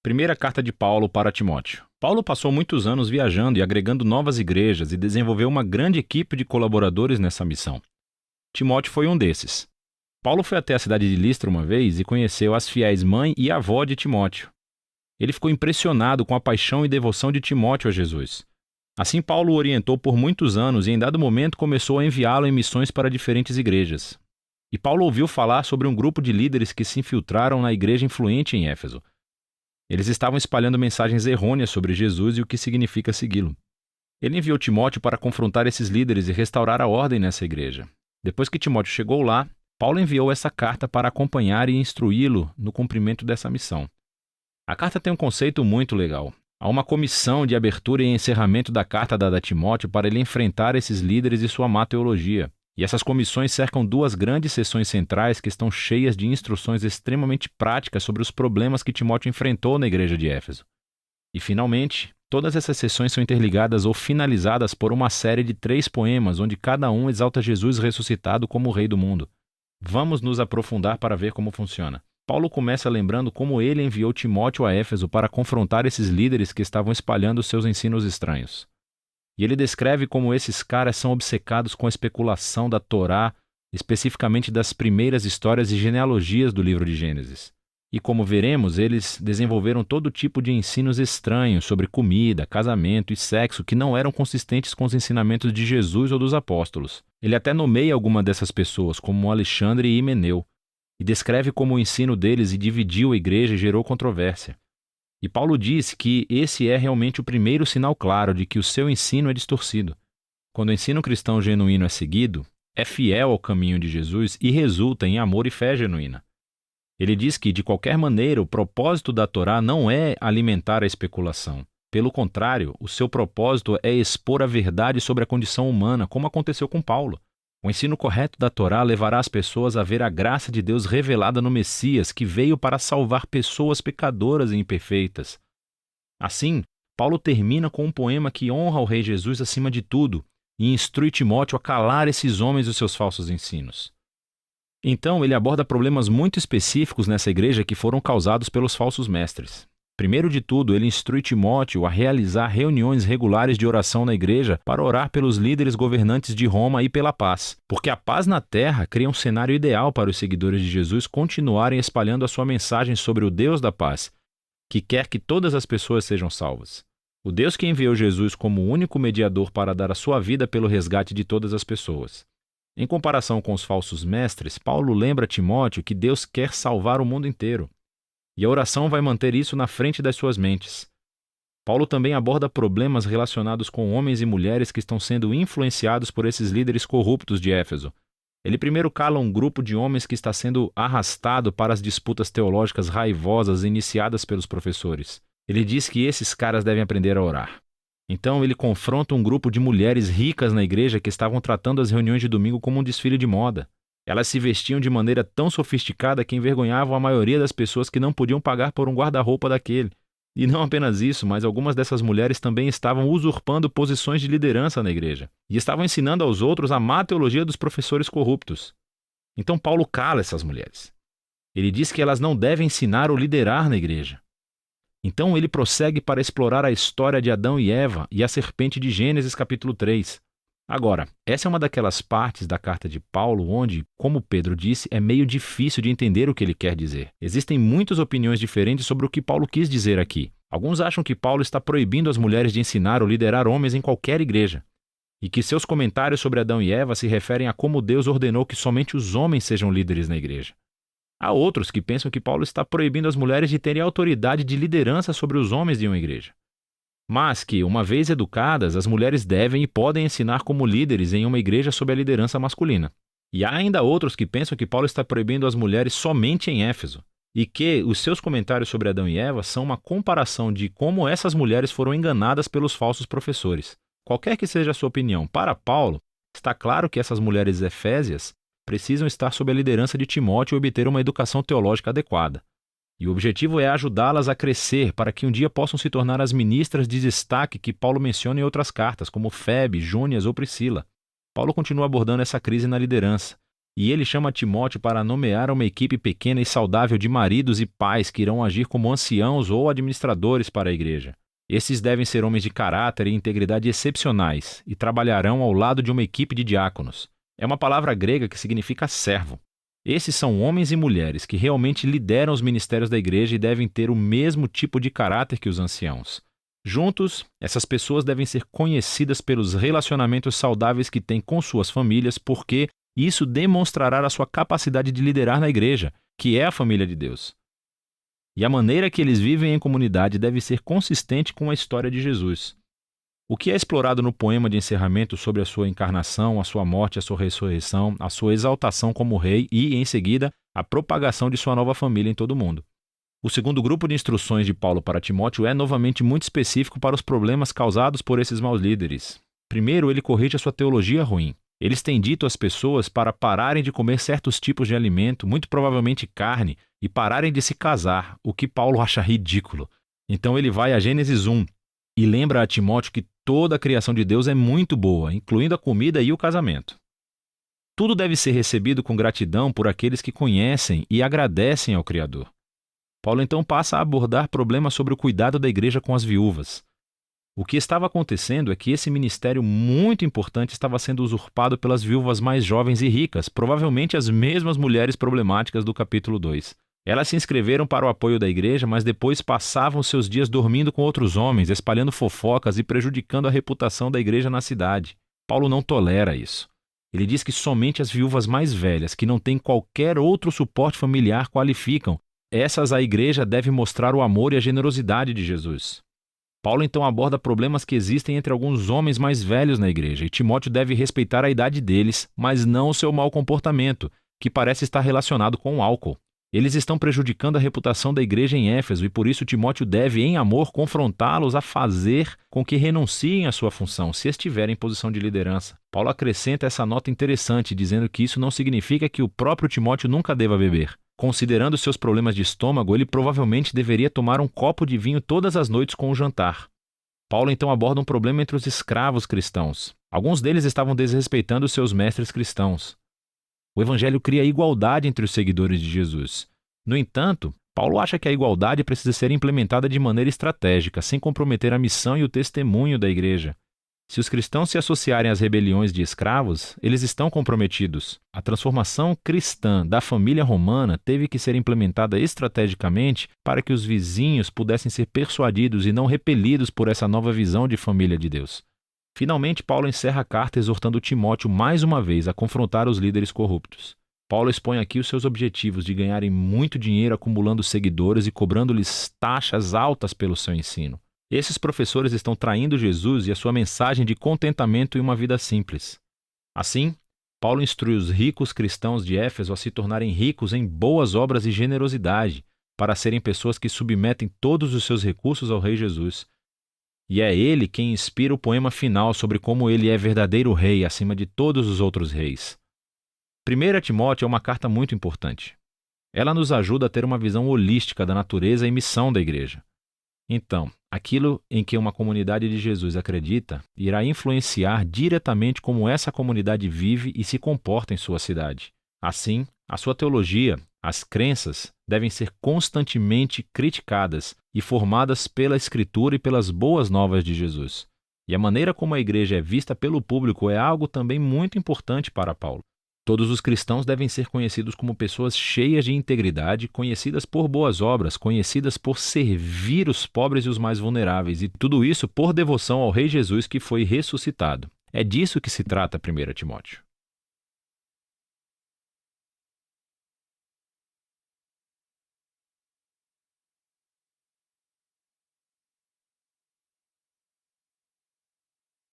Primeira carta de Paulo para Timóteo. Paulo passou muitos anos viajando e agregando novas igrejas e desenvolveu uma grande equipe de colaboradores nessa missão. Timóteo foi um desses. Paulo foi até a cidade de Listra uma vez e conheceu as fiéis mãe e avó de Timóteo. Ele ficou impressionado com a paixão e devoção de Timóteo a Jesus. Assim, Paulo o orientou por muitos anos e, em dado momento, começou a enviá-lo em missões para diferentes igrejas. E Paulo ouviu falar sobre um grupo de líderes que se infiltraram na igreja influente em Éfeso. Eles estavam espalhando mensagens errôneas sobre Jesus e o que significa segui-lo. Ele enviou Timóteo para confrontar esses líderes e restaurar a ordem nessa igreja. Depois que Timóteo chegou lá, Paulo enviou essa carta para acompanhar e instruí-lo no cumprimento dessa missão. A carta tem um conceito muito legal. Há uma comissão de abertura e encerramento da carta dada a Timóteo para ele enfrentar esses líderes e sua má teologia. E essas comissões cercam duas grandes seções centrais que estão cheias de instruções extremamente práticas sobre os problemas que Timóteo enfrentou na igreja de Éfeso. E, finalmente, todas essas seções são interligadas ou finalizadas por uma série de 3 poemas, onde cada um exalta Jesus ressuscitado como o Rei do mundo. Vamos nos aprofundar para ver como funciona. Paulo começa lembrando como ele enviou Timóteo a Éfeso para confrontar esses líderes que estavam espalhando seus ensinos estranhos. E ele descreve como esses caras são obcecados com a especulação da Torá, especificamente das primeiras histórias e genealogias do livro de Gênesis. E como veremos, eles desenvolveram todo tipo de ensinos estranhos sobre comida, casamento e sexo que não eram consistentes com os ensinamentos de Jesus ou dos apóstolos. Ele até nomeia alguma dessas pessoas, como Alexandre e Himeneu, e descreve como o ensino deles dividiu a igreja e gerou controvérsia. E Paulo diz que esse é realmente o primeiro sinal claro de que o seu ensino é distorcido. Quando o ensino cristão genuíno é seguido, é fiel ao caminho de Jesus e resulta em amor e fé genuína. Ele diz que, de qualquer maneira, o propósito da Torá não é alimentar a especulação. Pelo contrário, o seu propósito é expor a verdade sobre a condição humana, como aconteceu com Paulo. O ensino correto da Torá levará as pessoas a ver a graça de Deus revelada no Messias, que veio para salvar pessoas pecadoras e imperfeitas. Assim, Paulo termina com um poema que honra o Rei Jesus acima de tudo e instrui Timóteo a calar esses homens e os seus falsos ensinos. Então, ele aborda problemas muito específicos nessa igreja que foram causados pelos falsos mestres. Primeiro de tudo, ele instrui Timóteo a realizar reuniões regulares de oração na igreja para orar pelos líderes governantes de Roma e pela paz, porque a paz na terra cria um cenário ideal para os seguidores de Jesus continuarem espalhando a sua mensagem sobre o Deus da paz, que quer que todas as pessoas sejam salvas. O Deus que enviou Jesus como o único mediador para dar a sua vida pelo resgate de todas as pessoas. Em comparação com os falsos mestres, Paulo lembra a Timóteo que Deus quer salvar o mundo inteiro. E a oração vai manter isso na frente das suas mentes. Paulo também aborda problemas relacionados com homens e mulheres que estão sendo influenciados por esses líderes corruptos de Éfeso. Ele primeiro cala um grupo de homens que está sendo arrastado para as disputas teológicas raivosas iniciadas pelos professores. Ele diz que esses caras devem aprender a orar. Então ele confronta um grupo de mulheres ricas na igreja que estavam tratando as reuniões de domingo como um desfile de moda. Elas se vestiam de maneira tão sofisticada que envergonhavam a maioria das pessoas que não podiam pagar por um guarda-roupa daquele. E não apenas isso, mas algumas dessas mulheres também estavam usurpando posições de liderança na igreja. E estavam ensinando aos outros a má teologia dos professores corruptos. Então Paulo cala essas mulheres. Ele diz que elas não devem ensinar ou liderar na igreja. Então ele prossegue para explorar a história de Adão e Eva e a serpente de Gênesis capítulo 3. Agora, essa é uma daquelas partes da carta de Paulo onde, como Pedro disse, é meio difícil de entender o que ele quer dizer. Existem muitas opiniões diferentes sobre o que Paulo quis dizer aqui. Alguns acham que Paulo está proibindo as mulheres de ensinar ou liderar homens em qualquer igreja, e que seus comentários sobre Adão e Eva se referem a como Deus ordenou que somente os homens sejam líderes na igreja. Há outros que pensam que Paulo está proibindo as mulheres de terem autoridade de liderança sobre os homens de uma igreja. Mas que, uma vez educadas, as mulheres devem e podem ensinar como líderes em uma igreja sob a liderança masculina. E há ainda outros que pensam que Paulo está proibindo as mulheres somente em Éfeso, e que os seus comentários sobre Adão e Eva são uma comparação de como essas mulheres foram enganadas pelos falsos professores. Qualquer que seja a sua opinião, para Paulo, está claro que essas mulheres efésias precisam estar sob a liderança de Timóteo e obter uma educação teológica adequada. E o objetivo é ajudá-las a crescer para que um dia possam se tornar as ministras de destaque que Paulo menciona em outras cartas, como Febe, Júnias ou Priscila. Paulo continua abordando essa crise na liderança. E ele chama Timóteo para nomear uma equipe pequena e saudável de maridos e pais que irão agir como anciãos ou administradores para a igreja. Esses devem ser homens de caráter e integridade excepcionais e trabalharão ao lado de uma equipe de diáconos. É uma palavra grega que significa servo. Esses são homens e mulheres que realmente lideram os ministérios da igreja e devem ter o mesmo tipo de caráter que os anciãos. Juntos, essas pessoas devem ser conhecidas pelos relacionamentos saudáveis que têm com suas famílias, porque isso demonstrará a sua capacidade de liderar na igreja, que é a família de Deus. E a maneira que eles vivem em comunidade deve ser consistente com a história de Jesus. O que é explorado no poema de encerramento sobre a sua encarnação, a sua morte, a sua ressurreição, a sua exaltação como rei e, em seguida, a propagação de sua nova família em todo o mundo. O segundo grupo de instruções de Paulo para Timóteo é novamente muito específico para os problemas causados por esses maus líderes. Primeiro, ele corrige a sua teologia ruim. Eles têm dito às pessoas para pararem de comer certos tipos de alimento, muito provavelmente carne, e pararem de se casar, o que Paulo acha ridículo. Então ele vai a Gênesis 1 e lembra a Timóteo que toda a criação de Deus é muito boa, incluindo a comida e o casamento. Tudo deve ser recebido com gratidão por aqueles que conhecem e agradecem ao Criador. Paulo então passa a abordar problemas sobre o cuidado da igreja com as viúvas. O que estava acontecendo é que esse ministério muito importante estava sendo usurpado pelas viúvas mais jovens e ricas, provavelmente as mesmas mulheres problemáticas do capítulo 2. Elas se inscreveram para o apoio da igreja, mas depois passavam seus dias dormindo com outros homens, espalhando fofocas e prejudicando a reputação da igreja na cidade. Paulo não tolera isso. Ele diz que somente as viúvas mais velhas, que não têm qualquer outro suporte familiar, qualificam. Essas a igreja deve mostrar o amor e a generosidade de Jesus. Paulo então aborda problemas que existem entre alguns homens mais velhos na igreja, e Timóteo deve respeitar a idade deles, mas não o seu mau comportamento, que parece estar relacionado com o álcool. Eles estão prejudicando a reputação da igreja em Éfeso e por isso Timóteo deve, em amor, confrontá-los a fazer com que renunciem à sua função, se estiverem em posição de liderança. Paulo acrescenta essa nota interessante, dizendo que isso não significa que o próprio Timóteo nunca deva beber. Considerando seus problemas de estômago, ele provavelmente deveria tomar um copo de vinho todas as noites com o jantar. Paulo então aborda um problema entre os escravos cristãos. Alguns deles estavam desrespeitando seus mestres cristãos. O evangelho cria igualdade entre os seguidores de Jesus. No entanto, Paulo acha que a igualdade precisa ser implementada de maneira estratégica, sem comprometer a missão e o testemunho da igreja. Se os cristãos se associarem às rebeliões de escravos, eles estão comprometidos. A transformação cristã da família romana teve que ser implementada estrategicamente para que os vizinhos pudessem ser persuadidos e não repelidos por essa nova visão de família de Deus. Finalmente, Paulo encerra a carta exortando Timóteo mais uma vez a confrontar os líderes corruptos. Paulo expõe aqui os seus objetivos de ganharem muito dinheiro acumulando seguidores e cobrando-lhes taxas altas pelo seu ensino. Esses professores estão traindo Jesus e a sua mensagem de contentamento e uma vida simples. Assim, Paulo instrui os ricos cristãos de Éfeso a se tornarem ricos em boas obras e generosidade, para serem pessoas que submetem todos os seus recursos ao Rei Jesus. E é ele quem inspira o poema final sobre como ele é verdadeiro rei acima de todos os outros reis. 1 Timóteo é uma carta muito importante. Ela nos ajuda a ter uma visão holística da natureza e missão da igreja. Então, aquilo em que uma comunidade de Jesus acredita irá influenciar diretamente como essa comunidade vive e se comporta em sua cidade. Assim, a sua teologia, as crenças, devem ser constantemente criticadas e formadas pela Escritura e pelas boas novas de Jesus. E a maneira como a igreja é vista pelo público é algo também muito importante para Paulo. Todos os cristãos devem ser conhecidos como pessoas cheias de integridade, conhecidas por boas obras, conhecidas por servir os pobres e os mais vulneráveis, e tudo isso por devoção ao Rei Jesus que foi ressuscitado. É disso que se trata 1 Timóteo.